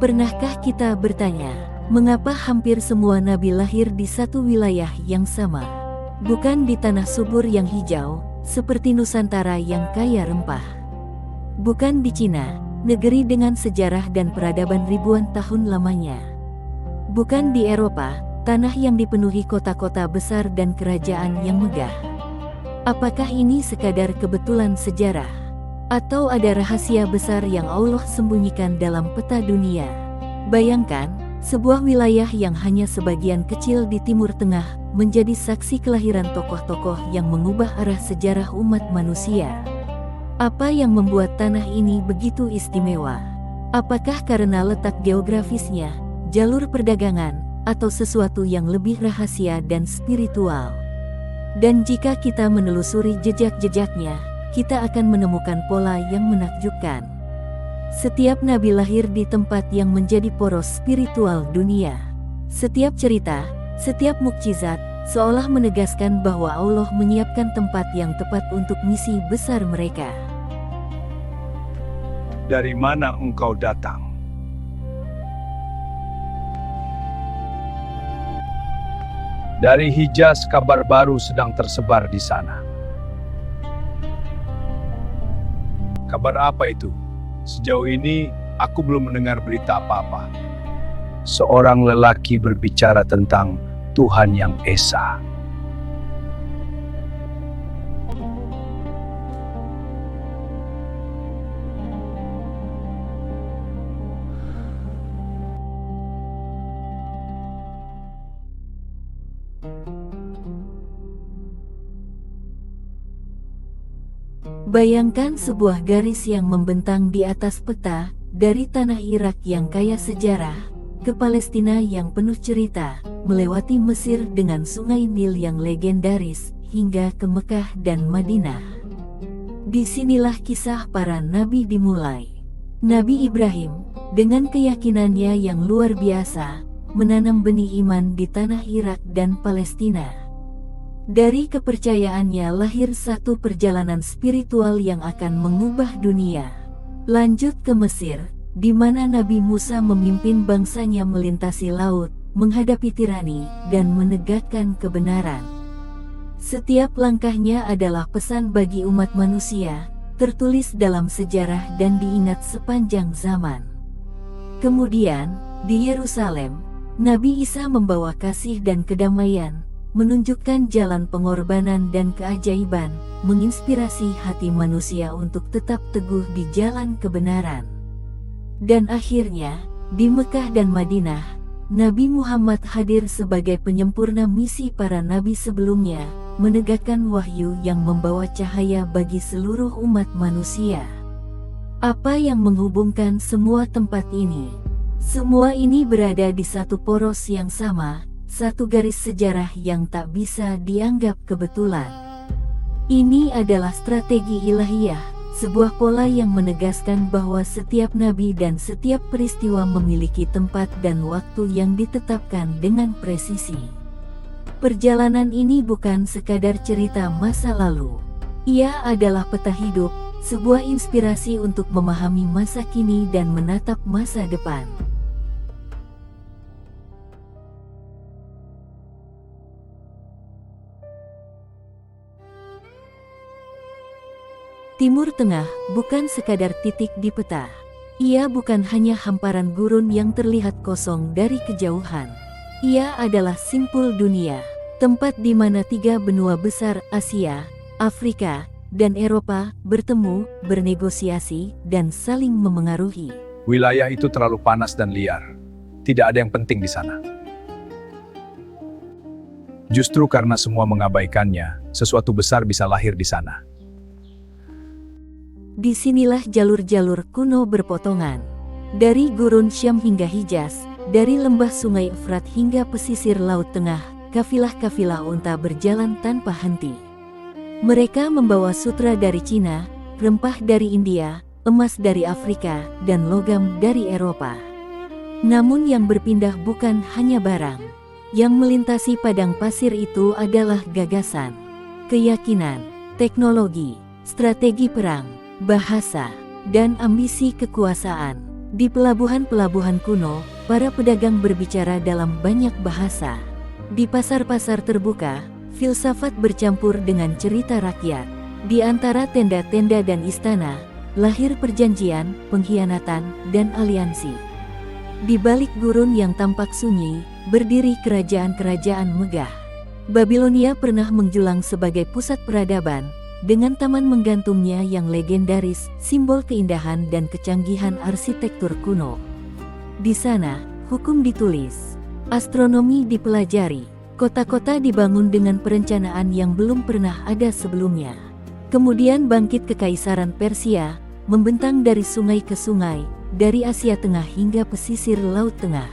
Pernahkah kita bertanya, mengapa hampir semua nabi lahir di satu wilayah yang sama? Bukan di tanah subur yang hijau, seperti Nusantara yang kaya rempah. Bukan di Cina, negeri dengan sejarah dan peradaban ribuan tahun lamanya. Bukan di Eropa, tanah yang dipenuhi kota-kota besar dan kerajaan yang megah. Apakah ini sekadar kebetulan sejarah? Atau ada rahasia besar yang Allah sembunyikan dalam peta dunia? Bayangkan, sebuah wilayah yang hanya sebagian kecil di Timur Tengah menjadi saksi kelahiran tokoh-tokoh yang mengubah arah sejarah umat manusia. Apa yang membuat tanah ini begitu istimewa? Apakah karena letak geografisnya, jalur perdagangan, atau sesuatu yang lebih rahasia dan spiritual? Dan jika kita menelusuri jejak-jejaknya, kita akan menemukan pola yang menakjubkan. Setiap nabi lahir di tempat yang menjadi poros spiritual dunia. Setiap cerita, setiap mukjizat, seolah menegaskan bahwa Allah menyiapkan tempat yang tepat untuk misi besar mereka. Dari mana engkau datang? Dari Hijaz, kabar baru sedang tersebar di sana. Kabar apa itu? Sejauh ini, aku belum mendengar berita apa-apa. Seorang lelaki berbicara tentang Tuhan yang Esa. Bayangkan sebuah garis yang membentang di atas peta, dari tanah Irak yang kaya sejarah, ke Palestina yang penuh cerita, melewati Mesir dengan sungai Nil yang legendaris, hingga ke Mekah dan Madinah. Disinilah kisah para nabi dimulai. Nabi Ibrahim, dengan keyakinannya yang luar biasa, menanam benih iman di tanah Irak dan Palestina. Dari kepercayaannya lahir satu perjalanan spiritual yang akan mengubah dunia. Lanjut ke Mesir, di mana Nabi Musa memimpin bangsanya melintasi laut, menghadapi tirani, dan menegakkan kebenaran. Setiap langkahnya adalah pesan bagi umat manusia, tertulis dalam sejarah dan diingat sepanjang zaman. Kemudian, di Yerusalem, Nabi Isa membawa kasih dan kedamaian, menunjukkan jalan pengorbanan dan keajaiban, menginspirasi hati manusia untuk tetap teguh di jalan kebenaran. Dan akhirnya, di Mekah dan Madinah, Nabi Muhammad hadir sebagai penyempurna misi para nabi sebelumnya, menegakkan wahyu yang membawa cahaya bagi seluruh umat manusia. Apa yang menghubungkan semua tempat ini? Semua ini berada di satu poros yang sama, satu garis sejarah yang tak bisa dianggap kebetulan. Ini adalah strategi ilahiyah, sebuah pola yang menegaskan bahwa setiap nabi dan setiap peristiwa memiliki tempat dan waktu yang ditetapkan dengan presisi. Perjalanan ini bukan sekadar cerita masa lalu. Ia adalah peta hidup, sebuah inspirasi untuk memahami masa kini dan menatap masa depan. Timur Tengah bukan sekadar titik di peta. Ia bukan hanya hamparan gurun yang terlihat kosong dari kejauhan. Ia adalah simpul dunia, tempat di mana tiga benua besar Asia, Afrika, dan Eropa bertemu, bernegosiasi, dan saling memengaruhi. Wilayah itu terlalu panas dan liar. Tidak ada yang penting di sana. Justru karena semua mengabaikannya, sesuatu besar bisa lahir di sana. Disinilah jalur-jalur kuno berpotongan. Dari gurun Syam hingga Hijaz, dari lembah sungai Efrat hingga pesisir Laut Tengah, kafilah-kafilah unta berjalan tanpa henti. Mereka membawa sutra dari Cina, rempah dari India, emas dari Afrika, dan logam dari Eropa. Namun yang berpindah bukan hanya barang. Yang melintasi padang pasir itu adalah gagasan, keyakinan, teknologi, strategi perang, bahasa, dan ambisi kekuasaan. Di pelabuhan-pelabuhan kuno, para pedagang berbicara dalam banyak bahasa. Di pasar-pasar terbuka, filsafat bercampur dengan cerita rakyat. Di antara tenda-tenda dan istana, lahir perjanjian, pengkhianatan, dan aliansi. Di balik gurun yang tampak sunyi, berdiri kerajaan-kerajaan megah. Babilonia pernah menjulang sebagai pusat peradaban, dengan taman menggantungnya yang legendaris, simbol keindahan dan kecanggihan arsitektur kuno. Di sana, hukum ditulis, astronomi dipelajari, kota-kota dibangun dengan perencanaan yang belum pernah ada sebelumnya. Kemudian bangkit kekaisaran Persia, membentang dari sungai ke sungai, dari Asia Tengah hingga pesisir Laut Tengah.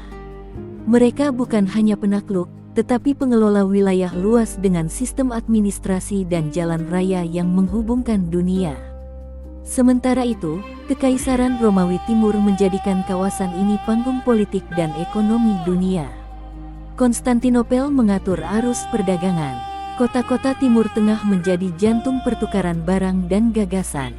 Mereka bukan hanya penakluk, tetapi pengelola wilayah luas dengan sistem administrasi dan jalan raya yang menghubungkan dunia. Sementara itu, Kekaisaran Romawi Timur menjadikan kawasan ini panggung politik dan ekonomi dunia. Konstantinopel mengatur arus perdagangan. Kota-kota Timur Tengah menjadi jantung pertukaran barang dan gagasan.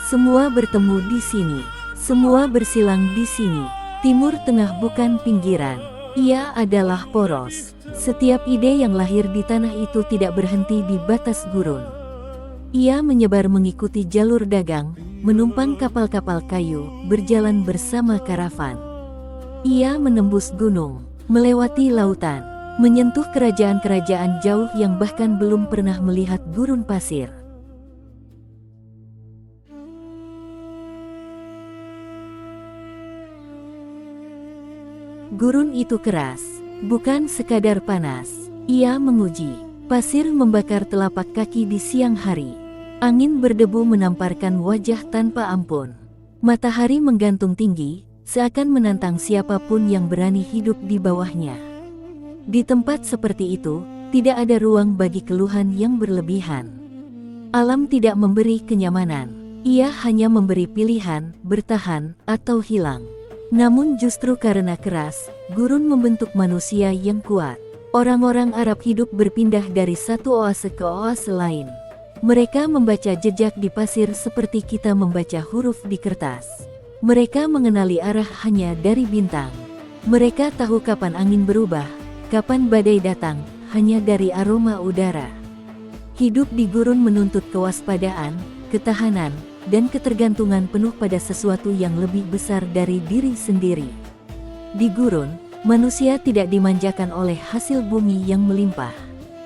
Semua bertemu di sini, semua bersilang di sini. Timur Tengah bukan pinggiran, ia adalah poros. Setiap ide yang lahir di tanah itu tidak berhenti di batas gurun. Ia menyebar mengikuti jalur dagang, menumpang kapal-kapal kayu, berjalan bersama karavan. Ia menembus gunung, melewati lautan, menyentuh kerajaan-kerajaan jauh yang bahkan belum pernah melihat gurun pasir. Gurun itu keras, bukan sekadar panas. Ia menguji. Pasir membakar telapak kaki di siang hari. Angin berdebu menamparkan wajah tanpa ampun. Matahari menggantung tinggi, seakan menantang siapapun yang berani hidup di bawahnya. Di tempat seperti itu, tidak ada ruang bagi keluhan yang berlebihan. Alam tidak memberi kenyamanan. Ia hanya memberi pilihan, bertahan, atau hilang. Namun justru karena keras, gurun membentuk manusia yang kuat. Orang-orang Arab hidup berpindah dari satu oase ke oase lain. Mereka membaca jejak di pasir seperti kita membaca huruf di kertas. Mereka mengenali arah hanya dari bintang. Mereka tahu kapan angin berubah, kapan badai datang, hanya dari aroma udara. Hidup di gurun menuntut kewaspadaan, ketahanan, dan ketergantungan penuh pada sesuatu yang lebih besar dari diri sendiri. Di gurun, manusia tidak dimanjakan oleh hasil bumi yang melimpah.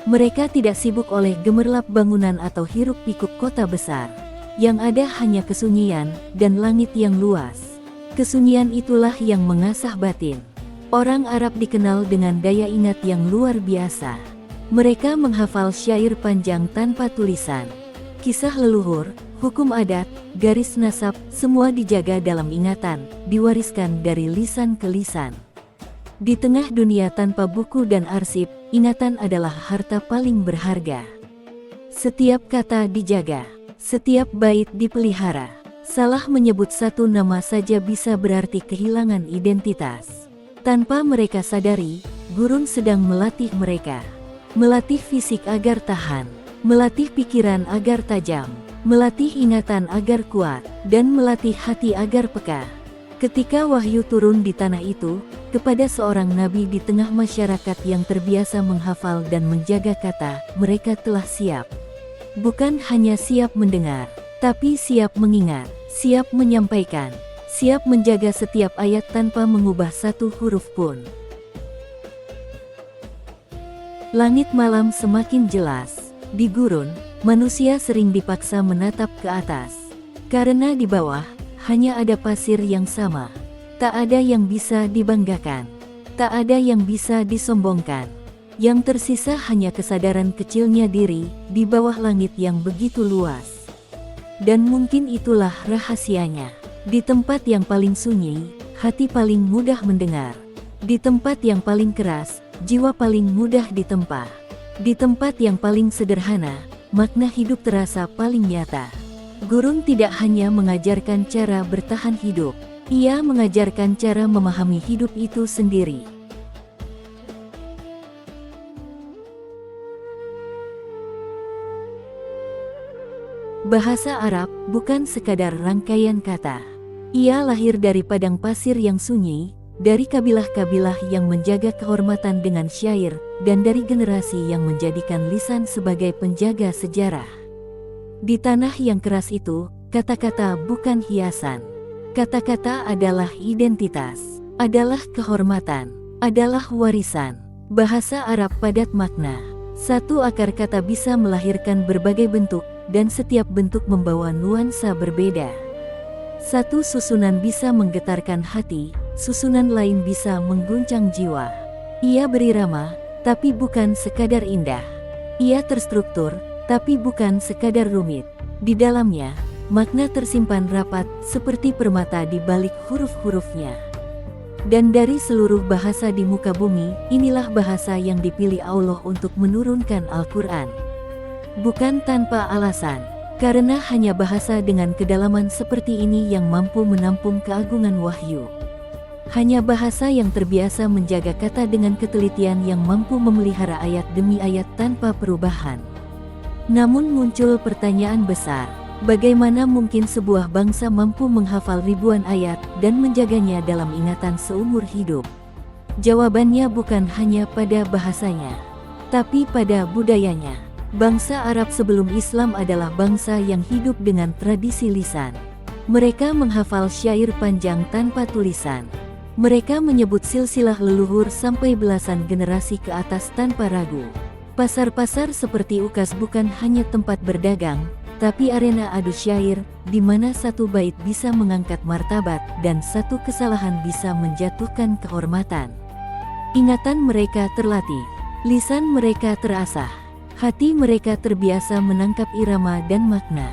Mereka tidak sibuk oleh gemerlap bangunan atau hiruk-pikuk kota besar. Yang ada hanya kesunyian dan langit yang luas. Kesunyian itulah yang mengasah batin. Orang Arab dikenal dengan daya ingat yang luar biasa. Mereka menghafal syair panjang tanpa tulisan. Kisah leluhur, hukum adat, garis nasab, semua dijaga dalam ingatan, diwariskan dari lisan ke lisan. Di tengah dunia tanpa buku dan arsip, ingatan adalah harta paling berharga. Setiap kata dijaga, setiap bait dipelihara. Salah menyebut satu nama saja bisa berarti kehilangan identitas. Tanpa mereka sadari, gurun sedang melatih mereka. Melatih fisik agar tahan, melatih pikiran agar tajam, melatih ingatan agar kuat, dan melatih hati agar peka. Ketika wahyu turun di tanah itu, kepada seorang nabi di tengah masyarakat yang terbiasa menghafal dan menjaga kata, mereka telah siap. Bukan hanya siap mendengar, tapi siap mengingat, siap menyampaikan, siap menjaga setiap ayat tanpa mengubah satu huruf pun. Langit malam semakin jelas. Di gurun, manusia sering dipaksa menatap ke atas. Karena di bawah, hanya ada pasir yang sama. Tak ada yang bisa dibanggakan. Tak ada yang bisa disombongkan. Yang tersisa hanya kesadaran kecilnya diri, di bawah langit yang begitu luas. Dan mungkin itulah rahasianya. Di tempat yang paling sunyi, hati paling mudah mendengar. Di tempat yang paling keras, jiwa paling mudah ditempa. Di tempat yang paling sederhana, makna hidup terasa paling nyata. Gurun tidak hanya mengajarkan cara bertahan hidup, ia mengajarkan cara memahami hidup itu sendiri. Bahasa Arab bukan sekadar rangkaian kata. Ia lahir dari padang pasir yang sunyi, dari kabilah-kabilah yang menjaga kehormatan dengan syair, dan dari generasi yang menjadikan lisan sebagai penjaga sejarah. Di tanah yang keras itu, kata-kata bukan hiasan. Kata-kata adalah identitas, adalah kehormatan, adalah warisan. Bahasa Arab padat makna. Satu akar kata bisa melahirkan berbagai bentuk, dan setiap bentuk membawa nuansa berbeda. Satu susunan bisa menggetarkan hati, susunan lain bisa mengguncang jiwa. Ia berirama, tapi bukan sekadar indah. Ia terstruktur, tapi bukan sekadar rumit. Di dalamnya, makna tersimpan rapat seperti permata di balik huruf-hurufnya. Dan dari seluruh bahasa di muka bumi, inilah bahasa yang dipilih Allah untuk menurunkan Al-Quran. Bukan tanpa alasan. Karena hanya bahasa dengan kedalaman seperti ini yang mampu menampung keagungan wahyu. Hanya bahasa yang terbiasa menjaga kata dengan ketelitian yang mampu memelihara ayat demi ayat tanpa perubahan. Namun muncul pertanyaan besar, bagaimana mungkin sebuah bangsa mampu menghafal ribuan ayat dan menjaganya dalam ingatan seumur hidup? Jawabannya bukan hanya pada bahasanya, tapi pada budayanya. Bangsa Arab sebelum Islam adalah bangsa yang hidup dengan tradisi lisan. Mereka menghafal syair panjang tanpa tulisan. Mereka menyebut silsilah leluhur sampai belasan generasi ke atas tanpa ragu. Pasar-pasar seperti Ukas bukan hanya tempat berdagang, tapi arena adu syair, di mana satu bait bisa mengangkat martabat dan satu kesalahan bisa menjatuhkan kehormatan. Ingatan mereka terlatih, lisan mereka terasah. Hati mereka terbiasa menangkap irama dan makna.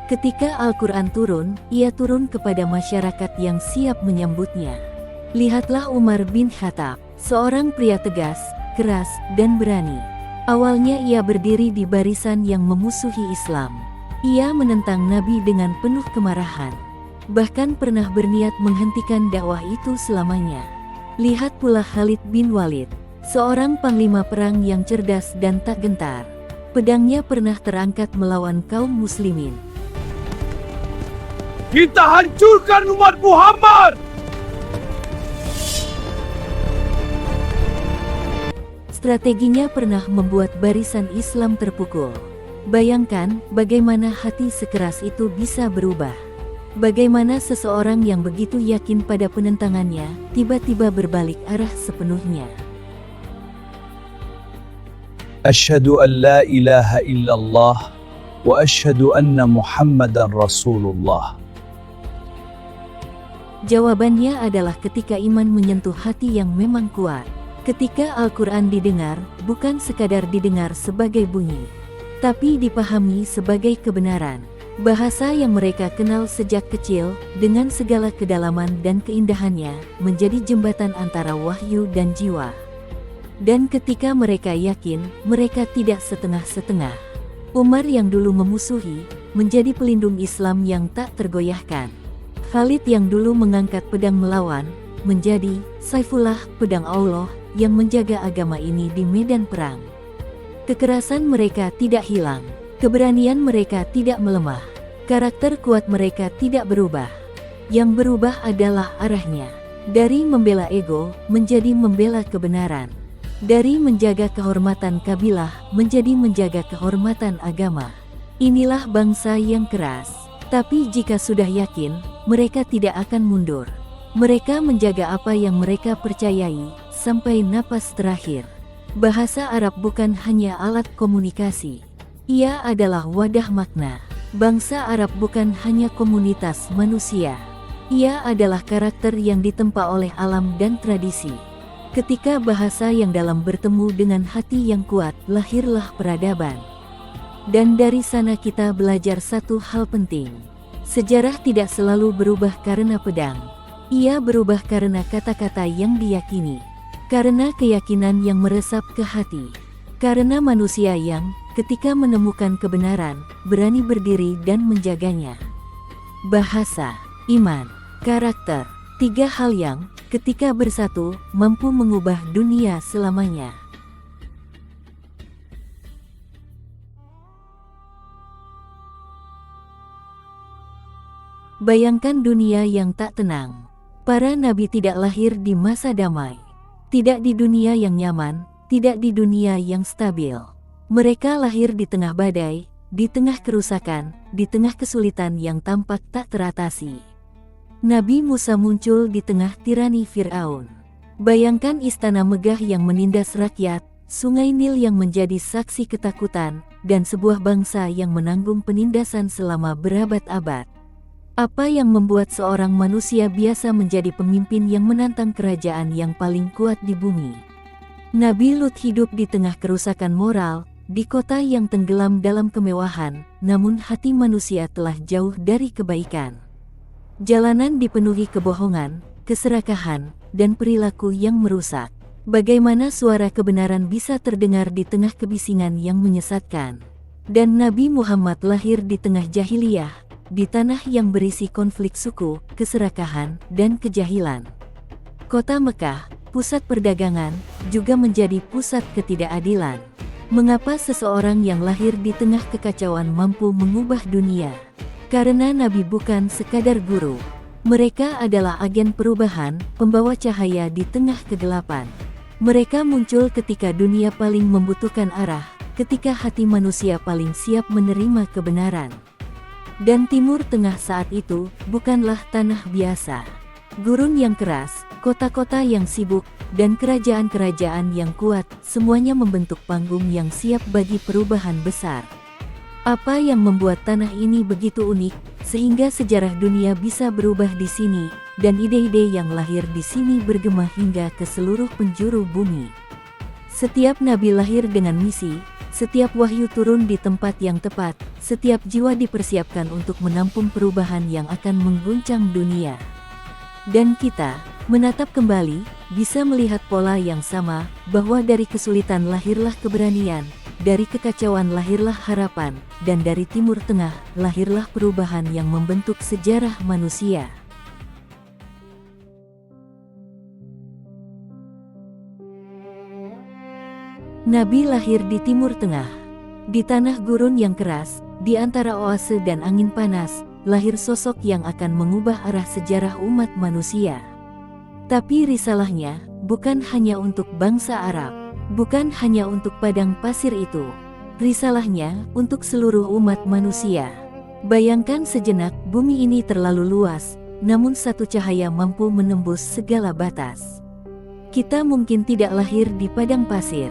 Ketika Al-Quran turun, ia turun kepada masyarakat yang siap menyambutnya. Lihatlah Umar bin Khattab, seorang pria tegas, keras, dan berani. Awalnya ia berdiri di barisan yang memusuhi Islam. Ia menentang Nabi dengan penuh kemarahan. Bahkan pernah berniat menghentikan dakwah itu selamanya. Lihat pula Khalid bin Walid, seorang panglima perang yang cerdas dan tak gentar. Pedangnya pernah terangkat melawan kaum muslimin. Kita hancurkan umat Muhammad! Strateginya pernah membuat barisan Islam terpukul. Bayangkan bagaimana hati sekeras itu bisa berubah. Bagaimana seseorang yang begitu yakin pada penentangannya, tiba-tiba berbalik arah sepenuhnya. Asyhadu an la ilaha illallah wa asyhadu anna Muhammadan Rasulullah. Jawabannya adalah ketika iman menyentuh hati yang memang kuat. Ketika Al-Quran didengar, bukan sekadar didengar sebagai bunyi, tapi dipahami sebagai kebenaran. Bahasa yang mereka kenal sejak kecil, dengan segala kedalaman dan keindahannya, menjadi jembatan antara wahyu dan jiwa. Dan ketika mereka yakin, mereka tidak setengah-setengah. Umar yang dulu memusuhi, menjadi pelindung Islam yang tak tergoyahkan. Khalid yang dulu mengangkat pedang melawan, menjadi Saifullah, pedang Allah, yang menjaga agama ini di medan perang. Kekerasan mereka tidak hilang, keberanian mereka tidak melemah, karakter kuat mereka tidak berubah. Yang berubah adalah arahnya. Dari membela ego, menjadi membela kebenaran. Dari menjaga kehormatan kabilah, menjadi menjaga kehormatan agama. Inilah bangsa yang keras. Tapi jika sudah yakin, mereka tidak akan mundur. Mereka menjaga apa yang mereka percayai, sampai napas terakhir. Bahasa Arab bukan hanya alat komunikasi. Ia adalah wadah makna. Bangsa Arab bukan hanya komunitas manusia. Ia adalah karakter yang ditempa oleh alam dan tradisi. Ketika bahasa yang dalam bertemu dengan hati yang kuat, lahirlah peradaban. Dan dari sana kita belajar satu hal penting. Sejarah tidak selalu berubah karena pedang. Ia berubah karena kata-kata yang diyakini. Karena keyakinan yang meresap ke hati. Karena manusia yang, ketika menemukan kebenaran, berani berdiri dan menjaganya. Bahasa, iman, karakter, tiga hal yang, ketika bersatu, mampu mengubah dunia selamanya. Bayangkan dunia yang tak tenang. Para nabi tidak lahir di masa damai. Tidak di dunia yang nyaman, tidak di dunia yang stabil. Mereka lahir di tengah badai, di tengah kerusakan, di tengah kesulitan yang tampak tak teratasi. Nabi Musa muncul di tengah tirani Fir'aun. Bayangkan istana megah yang menindas rakyat, sungai Nil yang menjadi saksi ketakutan, dan sebuah bangsa yang menanggung penindasan selama berabad-abad. Apa yang membuat seorang manusia biasa menjadi pemimpin yang menantang kerajaan yang paling kuat di bumi? Nabi Lut hidup di tengah kerusakan moral, di kota yang tenggelam dalam kemewahan, namun hati manusia telah jauh dari kebaikan. Jalanan dipenuhi kebohongan, keserakahan, dan perilaku yang merusak. Bagaimana suara kebenaran bisa terdengar di tengah kebisingan yang menyesatkan? Dan Nabi Muhammad lahir di tengah jahiliyah, di tanah yang berisi konflik suku, keserakahan, dan kejahilan. Kota Mekah, pusat perdagangan, juga menjadi pusat ketidakadilan. Mengapa seseorang yang lahir di tengah kekacauan mampu mengubah dunia? Karena Nabi bukan sekadar guru. Mereka adalah agen perubahan, pembawa cahaya di tengah kegelapan. Mereka muncul ketika dunia paling membutuhkan arah, ketika hati manusia paling siap menerima kebenaran. Dan Timur Tengah saat itu bukanlah tanah biasa. Gurun yang keras, kota-kota yang sibuk, dan kerajaan-kerajaan yang kuat, semuanya membentuk panggung yang siap bagi perubahan besar. Apa yang membuat tanah ini begitu unik, sehingga sejarah dunia bisa berubah di sini, dan ide-ide yang lahir di sini bergema hingga ke seluruh penjuru bumi. Setiap nabi lahir dengan misi, setiap wahyu turun di tempat yang tepat, setiap jiwa dipersiapkan untuk menampung perubahan yang akan mengguncang dunia. Dan kita, menatap kembali, bisa melihat pola yang sama, bahwa dari kesulitan lahirlah keberanian, dari kekacauan lahirlah harapan, dan dari Timur Tengah lahirlah perubahan yang membentuk sejarah manusia. Nabi lahir di Timur Tengah. Di tanah gurun yang keras, di antara oase dan angin panas, lahir sosok yang akan mengubah arah sejarah umat manusia. Tapi risalahnya, bukan hanya untuk bangsa Arab, bukan hanya untuk padang pasir itu. Risalahnya, untuk seluruh umat manusia. Bayangkan sejenak, bumi ini terlalu luas, namun satu cahaya mampu menembus segala batas. Kita mungkin tidak lahir di padang pasir.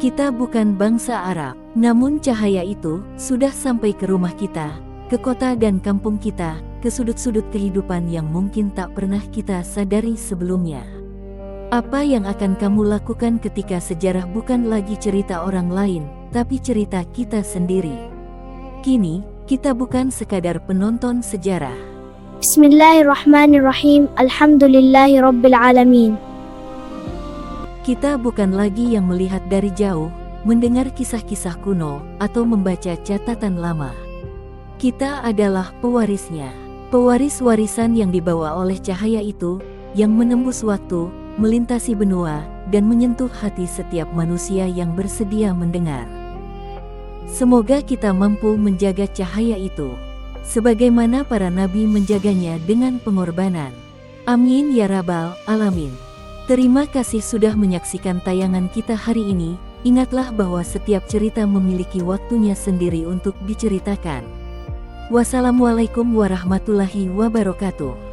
Kita bukan bangsa Arab, namun cahaya itu sudah sampai ke rumah kita, ke kota dan kampung kita, ke sudut-sudut kehidupan yang mungkin tak pernah kita sadari sebelumnya. Apa yang akan kamu lakukan ketika sejarah bukan lagi cerita orang lain, tapi cerita kita sendiri? Kini, kita bukan sekadar penonton sejarah. Bismillahirrahmanirrahim. Alhamdulillahi Rabbil Alamin. Kita bukan lagi yang melihat dari jauh, mendengar kisah-kisah kuno, atau membaca catatan lama. Kita adalah pewarisnya. Pewaris warisan yang dibawa oleh cahaya itu, yang menembus waktu, melintasi benua, dan menyentuh hati setiap manusia yang bersedia mendengar. Semoga kita mampu menjaga cahaya itu, sebagaimana para nabi menjaganya dengan pengorbanan. Amin ya Rabbal Alamin. Terima kasih sudah menyaksikan tayangan kita hari ini. Ingatlah bahwa setiap cerita memiliki waktunya sendiri untuk diceritakan. Wassalamualaikum warahmatullahi wabarakatuh.